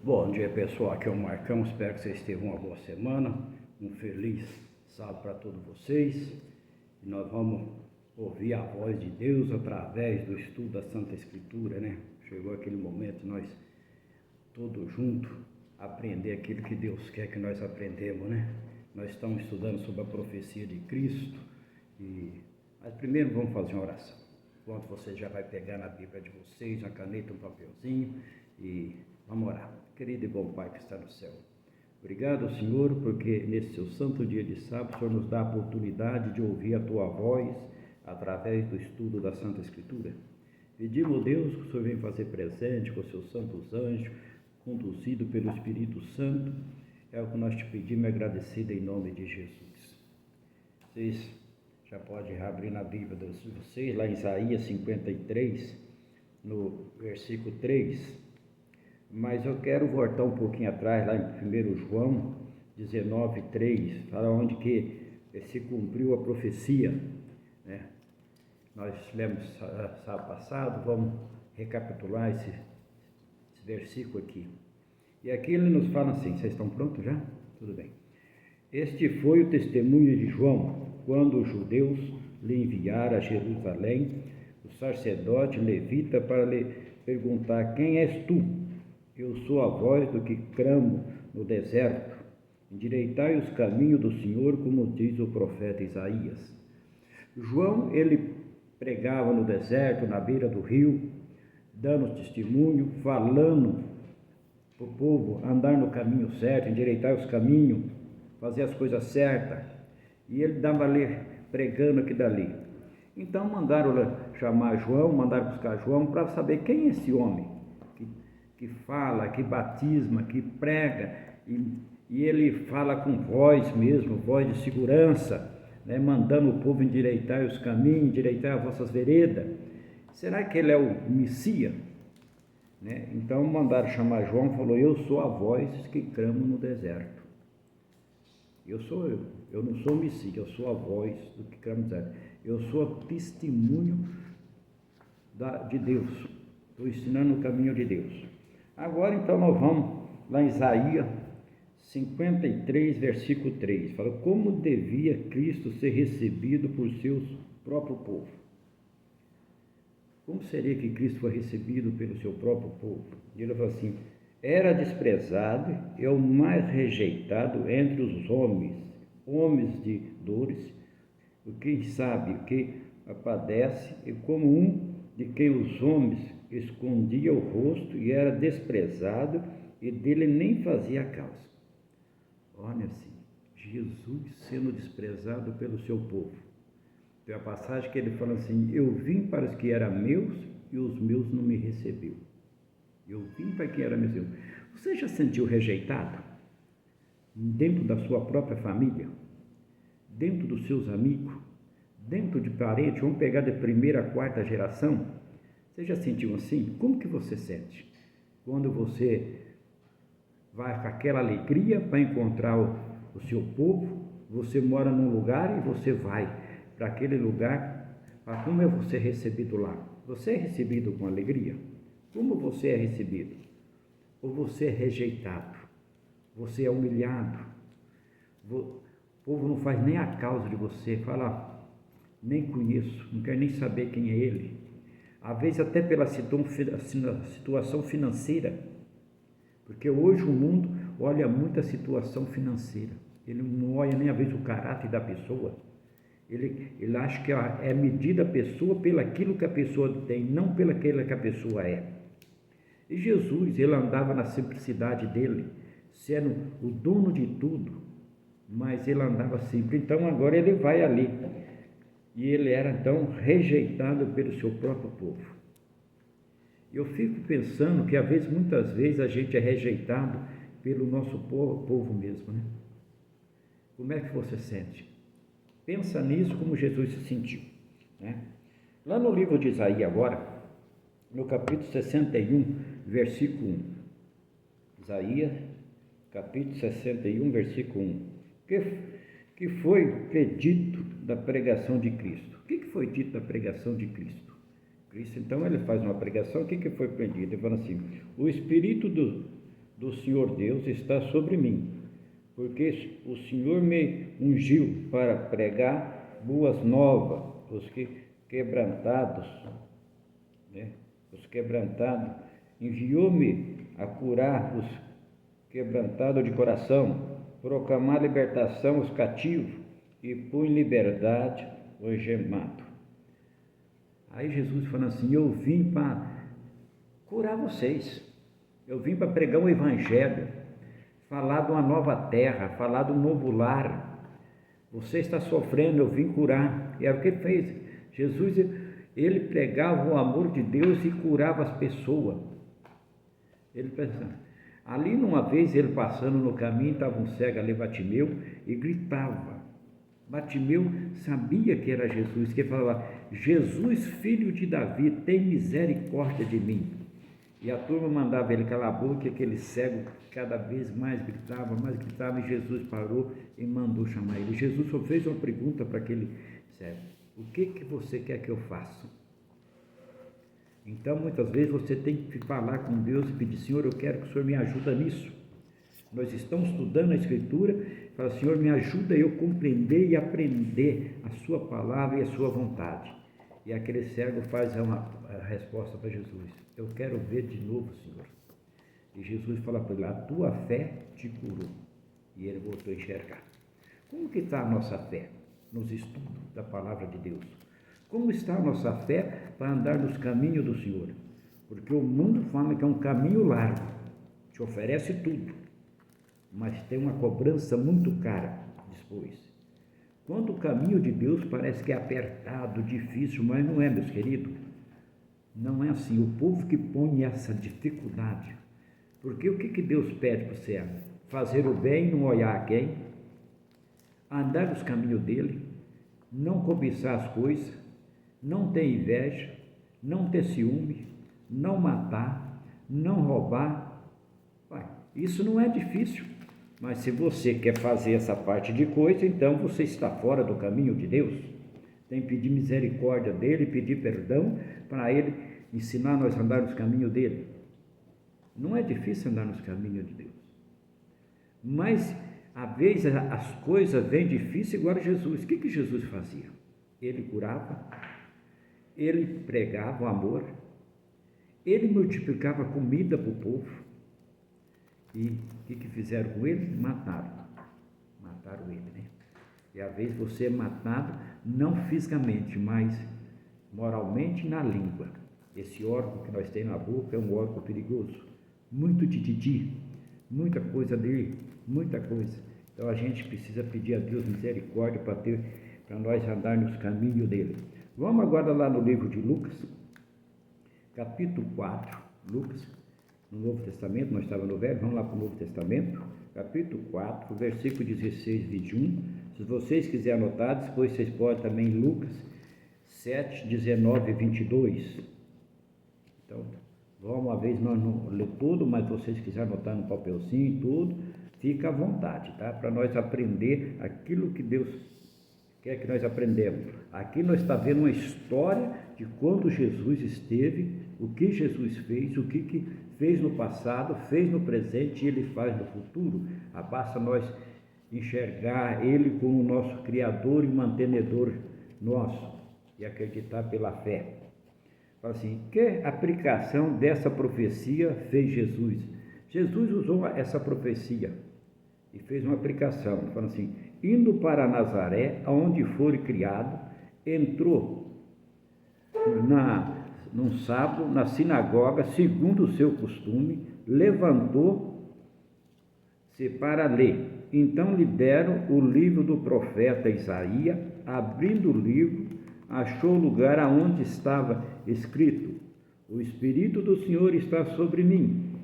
Bom dia, pessoal, aqui é o Marcão, espero que vocês tenham uma boa semana, um feliz sábado para todos vocês. E nós vamos ouvir a voz de Deus através do estudo da Santa Escritura, né? Chegou aquele momento, nós todos juntos aprender aquilo que Deus quer que nós aprendemos, né? Nós estamos estudando sobre a profecia de Cristo, mas primeiro vamos fazer uma oração. Enquanto você já vai pegar na Bíblia de vocês, uma caneta, um papelzinho e vamos orar. Querido e bom Pai que está no céu, obrigado, Senhor, porque nesse seu santo dia de sábado, o Senhor nos dá a oportunidade de ouvir a Tua voz através do estudo da Santa Escritura. Pedimos, Deus, que o Senhor venha fazer presente com os seus santos anjos, conduzido pelo Espírito Santo. É o que nós te pedimos, agradecido em nome de Jesus. Vocês já podem abrir na Bíblia de vocês, lá em Isaías 53, no versículo 3. Mas eu quero voltar um pouquinho atrás, lá em 1 João 19, 3, fala onde que se cumpriu a profecia, né? Nós lemos sábado passado, vamos recapitular esse versículo aqui. E aqui ele nos fala assim, vocês estão prontos já? Tudo bem. Este foi o testemunho de João, quando os judeus lhe enviaram a Jerusalém o sacerdote levita para lhe perguntar: quem és tu? Eu sou a voz do que clamo no deserto. Endireitai os caminhos do Senhor, como diz o profeta Isaías. João, ele pregava no deserto, na beira do rio, dando testemunho, falando para o povo andar no caminho certo, endireitar os caminhos, fazer as coisas certas. E ele dava ali, pregando aqui dali. Então mandaram chamar João, mandaram buscar João para saber quem é esse homem que fala, que batisma, que prega, e ele fala com voz mesmo, voz de segurança, né, mandando o povo endireitar os caminhos, endireitar as vossas veredas. Será que ele é o Messias? Né? Então mandaram chamar João e falou: eu sou a voz que clamo no deserto. Eu não sou o Messias, eu sou a voz do que clama no deserto. Eu sou o testemunho de Deus, estou ensinando o caminho de Deus. Agora então nós vamos lá em Isaías 53, versículo 3, fala como devia Cristo ser recebido por seu próprio povo. Como seria que Cristo foi recebido pelo seu próprio povo? Ele fala assim: era desprezado e o mais rejeitado entre os homens de dores, o que sabe, o que padece, e como um de quem os homens escondia o rosto e era desprezado, e dele nem fazia causa. Olha assim, Jesus sendo desprezado pelo seu povo. Tem a passagem que ele fala assim: eu vim para os que eram meus e os meus não me recebeu. Eu vim para quem era meu. Você já sentiu rejeitado? Dentro da sua própria família? Dentro dos seus amigos? Dentro de parentes? Vamos pegar de primeira a quarta geração? Você já sentiu assim? Como que você sente? Quando você vai com aquela alegria para encontrar o seu povo, você mora num lugar e você vai para aquele lugar, para como é você recebido lá? Você é recebido com alegria? Como você é recebido? Ou você é rejeitado? Você é humilhado? O povo não faz nem a causa de você, fala: nem conheço, não quero nem saber quem é ele. Às vezes até pela situação financeira, porque hoje o mundo olha muito a situação financeira, ele não olha nem às vezes o caráter da pessoa, ele acha que é medida a pessoa pelaquilo que a pessoa tem, não pelaquilo que a pessoa é. E Jesus, ele andava na simplicidade dele, sendo o dono de tudo, mas ele andava simples. Então agora ele vai ali, e ele era então rejeitado pelo seu próprio povo. Eu fico pensando que muitas vezes a gente é rejeitado pelo nosso povo mesmo, né? Como é que você sente? Pensa nisso como Jesus se sentiu, né? Lá no livro de Isaías agora, no capítulo 61, versículo 1. Isaías, capítulo 61, versículo 1. Que foi dito da pregação de Cristo. O que foi dito da pregação de Cristo? Cristo, então, ele faz uma pregação. O que foi pedido? Ele fala assim: o Espírito do Senhor Deus está sobre mim, porque o Senhor me ungiu para pregar boas novas, os quebrantados, enviou-me a curar os quebrantados de coração, proclamar libertação aos cativos e pôr em liberdade o algemado. Aí Jesus falando assim: eu vim para curar vocês, eu vim para pregar o evangelho, falar de uma nova terra, falar de um novo lar. Você está sofrendo, eu vim curar. E é o que ele fez. Jesus, ele pregava o amor de Deus e curava as pessoas. Ele pensava. Ali, numa vez, ele passando no caminho, estava um cego ali, Bartimeu, e gritava. Bartimeu sabia que era Jesus, que falava: Jesus, filho de Davi, tem misericórdia de mim. E a turma mandava ele calar a boca, e aquele cego cada vez mais gritava, e Jesus parou e mandou chamar ele. Jesus só fez uma pergunta para aquele cego: o que você quer que eu faça? Então, muitas vezes você tem que falar com Deus e pedir: Senhor, eu quero que o Senhor me ajude nisso. Nós estamos estudando a Escritura, fala: Senhor, me ajuda eu compreender e aprender a sua palavra e a sua vontade. E aquele cego faz uma resposta para Jesus: eu quero ver de novo, Senhor. E Jesus fala para ele: a tua fé te curou. E ele voltou a enxergar. Como que está a nossa fé nos estudos da palavra de Deus? Como está a nossa fé para andar nos caminhos do Senhor? Porque o mundo fala que é um caminho largo, te oferece tudo, mas tem uma cobrança muito cara depois. Quando o caminho de Deus parece que é apertado, difícil, mas não é, meus queridos. Não é assim. O povo que põe essa dificuldade. Porque o que Deus pede para você? Fazer o bem, não olhar a quem, andar nos caminhos dele, não cobiçar as coisas, não ter inveja, não ter ciúme, não matar, não roubar. Isso não é difícil. Mas se você quer fazer essa parte de coisa, então você está fora do caminho de Deus. Tem que pedir misericórdia dele, pedir perdão para ele ensinar nós a andar nos caminhos dele. Não é difícil andar nos caminhos de Deus. Mas, às vezes, as coisas vêm difíceis igual a Jesus. O que Jesus fazia? Ele curava, ele pregava o amor, ele multiplicava comida para o povo. E o que fizeram com ele? Mataram ele, né? E às vezes você é matado, não fisicamente, mas moralmente na língua. Esse órgão que nós temos na boca é um órgão perigoso. Muito tititi, muita coisa dele, muita coisa. Então a gente precisa pedir a Deus misericórdia para nós andar nos caminhos dele. Vamos agora lá no livro de Lucas, capítulo 4, Lucas, no Novo Testamento, nós estávamos no Velho, vamos lá para o Novo Testamento, capítulo 4, versículo 16 e 21. Se vocês quiserem anotar, depois vocês podem também Lucas 7, 19 e 22. Então, uma vez nós não lemos tudo, mas vocês quiserem anotar no papelzinho e tudo, fica à vontade, tá? Para nós aprender aquilo que Deus quer que nós aprendemos. Aqui nós estamos vendo uma história de quando Jesus esteve, o que Jesus fez, o que fez no passado, fez no presente e ele faz no futuro. Basta nós enxergar ele como o nosso Criador e mantenedor nosso e acreditar pela fé. Fala assim: que aplicação dessa profecia fez Jesus? Jesus usou essa profecia e fez uma aplicação. Fala assim: indo para Nazaré, aonde foi criado, entrou num sábado, na sinagoga, segundo o seu costume, levantou-se para ler. Então lhe deram o livro do profeta Isaías. Abrindo o livro, achou o lugar aonde estava escrito: o Espírito do Senhor está sobre mim,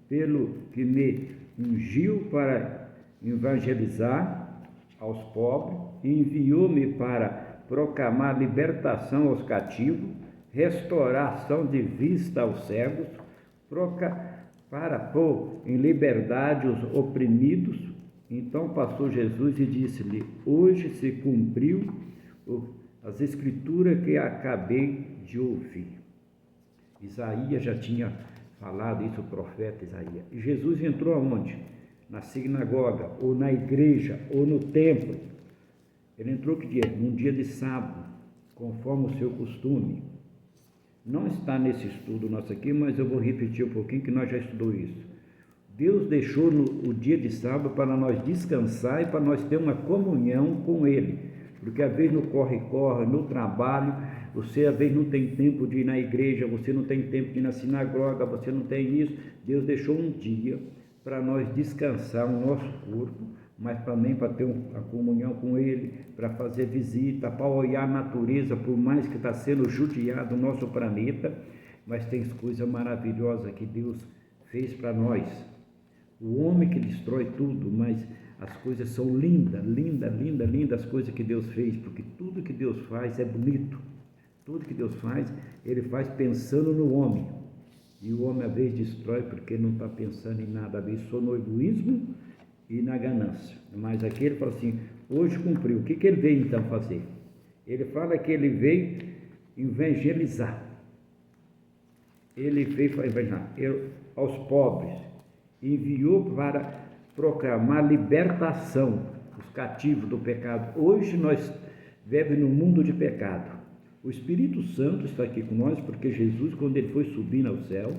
pelo que me ungiu para evangelizar aos pobres, e enviou-me para proclamar libertação aos cativos, restauração de vista aos cegos, para pôr em liberdade os oprimidos. Então passou Jesus e disse-lhe: hoje se cumpriu as escrituras que acabei de ouvir. Isaías já tinha falado isso o profeta Isaías. E Jesus entrou aonde? Na sinagoga, ou na igreja, ou no templo. Ele entrou que dia? Num dia de sábado, conforme o seu costume. Não está nesse estudo nosso aqui, mas eu vou repetir um pouquinho que nós já estudamos isso. Deus deixou o dia de sábado para nós descansar e para nós ter uma comunhão com Ele. Porque às vezes no corre-corre, no trabalho, você às vezes não tem tempo de ir na igreja, você não tem tempo de ir na sinagoga, você não tem isso. Deus deixou um dia para nós descansar o nosso corpo, mas também para ter a comunhão com Ele, para fazer visita, para olhar a natureza, por mais que está sendo judiado o nosso planeta, mas tem coisas maravilhosas que Deus fez para nós. O homem que destrói tudo, mas as coisas são lindas, as coisas que Deus fez, porque tudo que Deus faz é bonito. Tudo que Deus faz, Ele faz pensando no homem. E o homem às vezes destrói porque não está pensando em nada, às vezes só no egoísmo e na ganância. Mas aqui ele fala assim, hoje cumpriu. O que ele veio então fazer? Ele fala que ele veio evangelizar. Ele veio evangelizar aos pobres. Enviou para proclamar libertação dos cativos do pecado. Hoje nós vivemos num mundo de pecado. O Espírito Santo está aqui com nós, porque Jesus, quando ele foi subindo ao céu,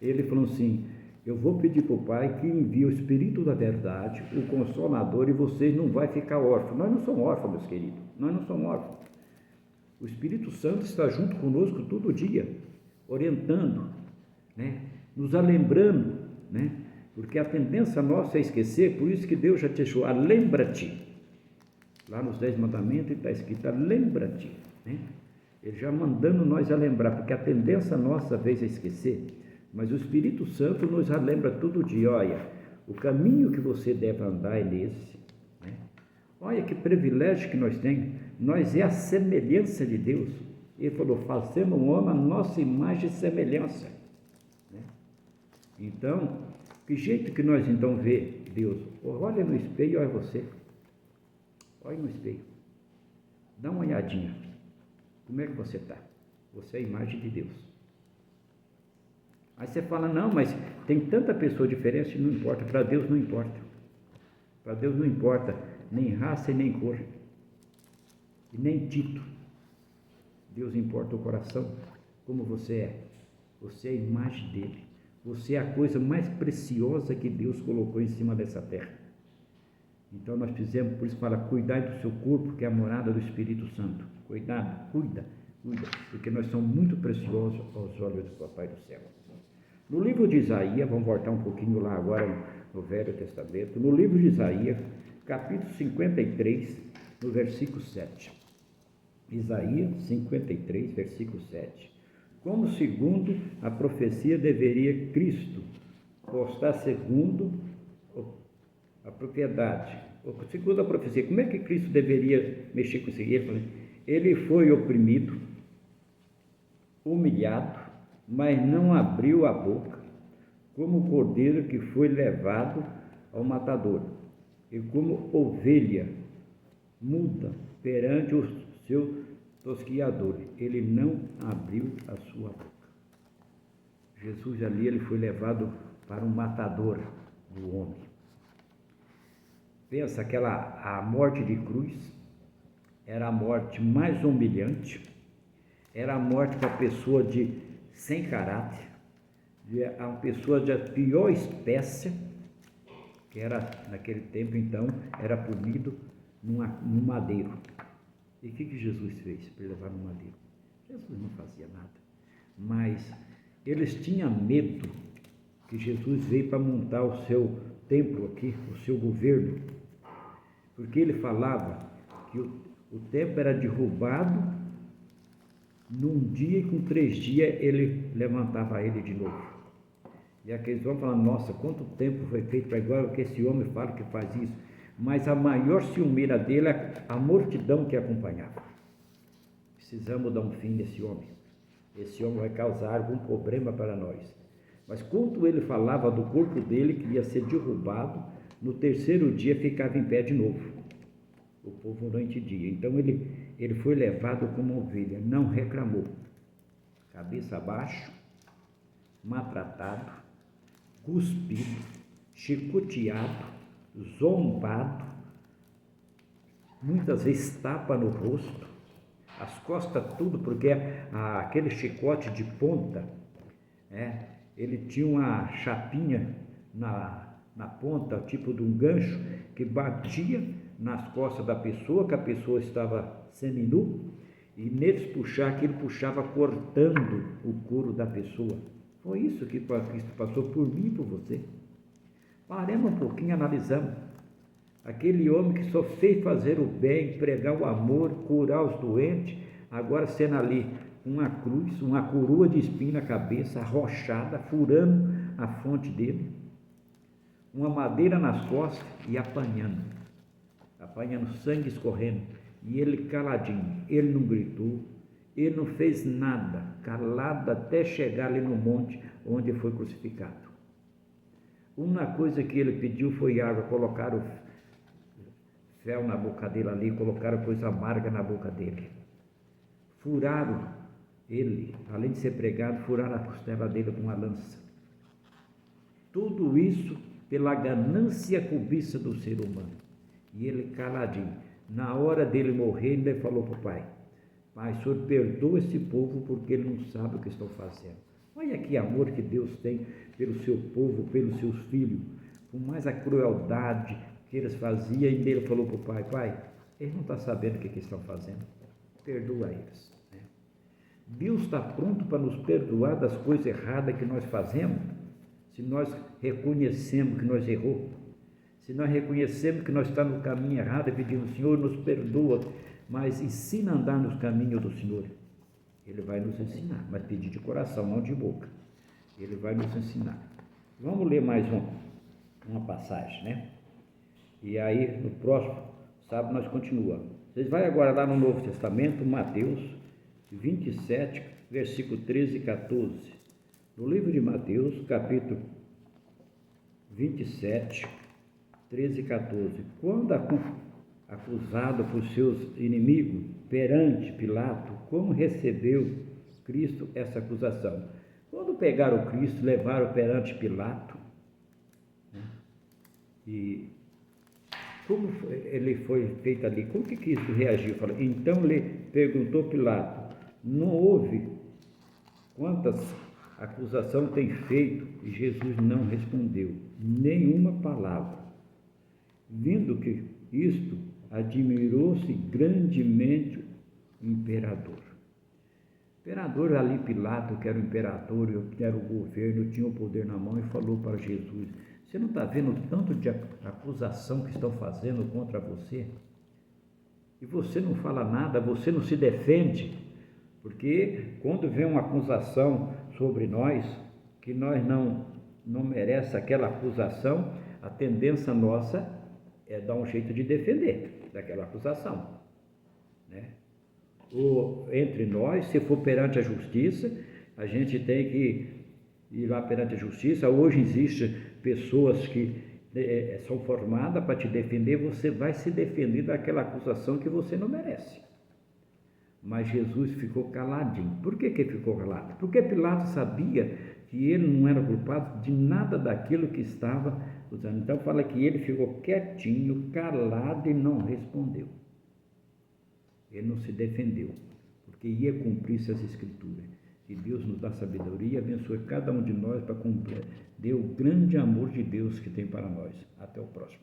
ele falou assim, eu vou pedir para o Pai que envie o Espírito da verdade, o Consolador, e vocês não vão ficar órfãos. Nós não somos órfãos, meus queridos, nós não somos órfãos. O Espírito Santo está junto conosco todo dia, orientando, né? Nos lembrando, né? Porque a tendência nossa é esquecer, por isso que Deus já te deixou, lembra-te. Lá nos 10 mandamentos está escrito, lembra-te, né? Ele já mandando nós a lembrar, porque a tendência nossa, às vezes, é esquecer, mas o Espírito Santo nos lembra todo dia, olha, o caminho que você deve andar é nesse, né? Olha que privilégio que nós temos, nós é a semelhança de Deus. Ele falou, fazemos um homem a nossa imagem e semelhança, né? Então, que jeito que nós então vê Deus? Olha no espelho, olha você, olha no espelho, dá uma olhadinha. Como é que você está? Você é a imagem de Deus. Aí você fala, não, mas tem tanta pessoa diferente, não importa. Para Deus não importa. Para Deus não importa nem raça e nem cor. E nem título. Deus importa o coração, como você é. Você é a imagem dele. Você é a coisa mais preciosa que Deus colocou em cima dessa terra. Então nós fizemos, por isso fala, cuidar do seu corpo, que é a morada do Espírito Santo. Cuidado, cuida, porque nós somos muito preciosos aos olhos do Papai do Céu. No livro de Isaías, vamos voltar um pouquinho lá agora no Velho Testamento, no livro de Isaías, capítulo 53, no versículo 7. Isaías 53, versículo 7. Como segundo a profecia deveria Cristo postar segundo a propriedade, segundo a profecia, como é que Cristo deveria mexer com isso? Ele foi oprimido, humilhado, mas não abriu a boca, como o cordeiro que foi levado ao matador, e como ovelha muda perante o seu tosquiador, ele não abriu a sua boca. Jesus ali, ele foi levado para um matador do homem. Pensa a morte de cruz, era a morte mais humilhante, era a morte para a pessoa sem caráter, a pessoa da pior espécie, que era, naquele tempo então, era punido num madeiro. E o que Jesus fez para levar no madeiro? Jesus não fazia nada, mas eles tinham medo que Jesus veio para montar o seu templo aqui, o seu governo, porque ele falava que o templo era derrubado num dia e com 3 dias ele levantava ele de novo. E aqueles vão falar, nossa, quanto tempo foi feito para agora que esse homem fala que faz isso. Mas a maior ciumeira dele é a multidão que acompanhava. Precisamos dar um fim nesse homem. Esse homem vai causar algum problema para nós. Mas quando ele falava do corpo dele que ia ser derrubado, no 3º dia ficava em pé de novo. O povo não entendia. Então ele foi levado como ovelha, não reclamou. Cabeça abaixo, maltratado, cuspido, chicoteado, zombado, muitas vezes tapa no rosto, as costas tudo, porque aquele chicote de ponta, ele tinha uma chapinha na ponta, tipo de um gancho, que batia nas costas da pessoa, que a pessoa estava seminu, e neles puxar, que ele puxava cortando o couro da pessoa. Foi isso que Cristo passou por mim e por você. Paremos um pouquinho e analisamos. Aquele homem que só fez fazer o bem, pregar o amor, curar os doentes, agora sendo ali uma cruz, uma coroa de espinho na cabeça, arrochada, furando a fronte dele, uma madeira nas costas e apanhando sangue escorrendo, e ele caladinho, ele não gritou, ele não fez nada, calado até chegar ali no monte onde foi crucificado. Uma coisa que ele pediu foi água, colocaram fel na boca dele ali, colocaram coisa amarga na boca dele, furaram ele, além de ser pregado, furaram a costela dele com uma lança. Tudo isso pela ganância e cobiça do ser humano. E ele caladinho. Na hora dele morrer, ele falou para o pai: Pai, o Senhor perdoa esse povo porque ele não sabe o que estão fazendo. Olha que amor que Deus tem pelo seu povo, pelos seus filhos. Por mais a crueldade que eles faziam, e ele falou para o pai: Pai, eles não estão sabendo o que estão fazendo. Perdoa eles. Deus está pronto para nos perdoar das coisas erradas que nós fazemos, se nós reconhecemos que nós erramos, se nós reconhecemos que nós estamos no caminho errado e pedimos: Senhor, nos perdoa, mas ensina a andar nos caminhos do Senhor. Ele vai nos ensinar, mas pedir de coração, não de boca. Ele vai nos ensinar. Vamos ler mais uma passagem, né? E aí, no próximo sábado, nós continuamos. Vocês vão agora lá no Novo Testamento, Mateus 27, versículo 13 e 14. No livro de Mateus, capítulo 27, 13 e 14. Quando acusado por seus inimigos perante Pilato, como recebeu Cristo essa acusação? Quando pegaram Cristo, levaram perante Pilato, e como ele foi feito ali? Como que Cristo reagiu? Então lhe perguntou Pilato: não houve quantas acusações tem feito? E Jesus não respondeu nenhuma palavra. Vindo que isto, admirou-se grandemente o imperador. Imperador ali, Pilato, que era o imperador, que era o governo, tinha o poder na mão, e falou para Jesus: você não está vendo o tanto de acusação que estão fazendo contra você? E você não fala nada, você não se defende, porque quando vem uma acusação sobre nós, que nós não merece aquela acusação, a tendência nossa é dar um jeito de defender daquela acusação, né? Ou entre nós, se for perante a justiça, a gente tem que ir lá perante a justiça. Hoje existem pessoas que são formadas para te defender, você vai se defender daquela acusação que você não merece. Mas Jesus ficou caladinho. Por que ficou calado? Porque Pilato sabia que ele não era culpado de nada daquilo que estava usando. Então fala que ele ficou quietinho, calado e não respondeu. Ele não se defendeu, porque ia cumprir essas escrituras. Que Deus nos dá sabedoria e abençoe cada um de nós para cumprir. Dê o grande amor de Deus que tem para nós. Até o próximo.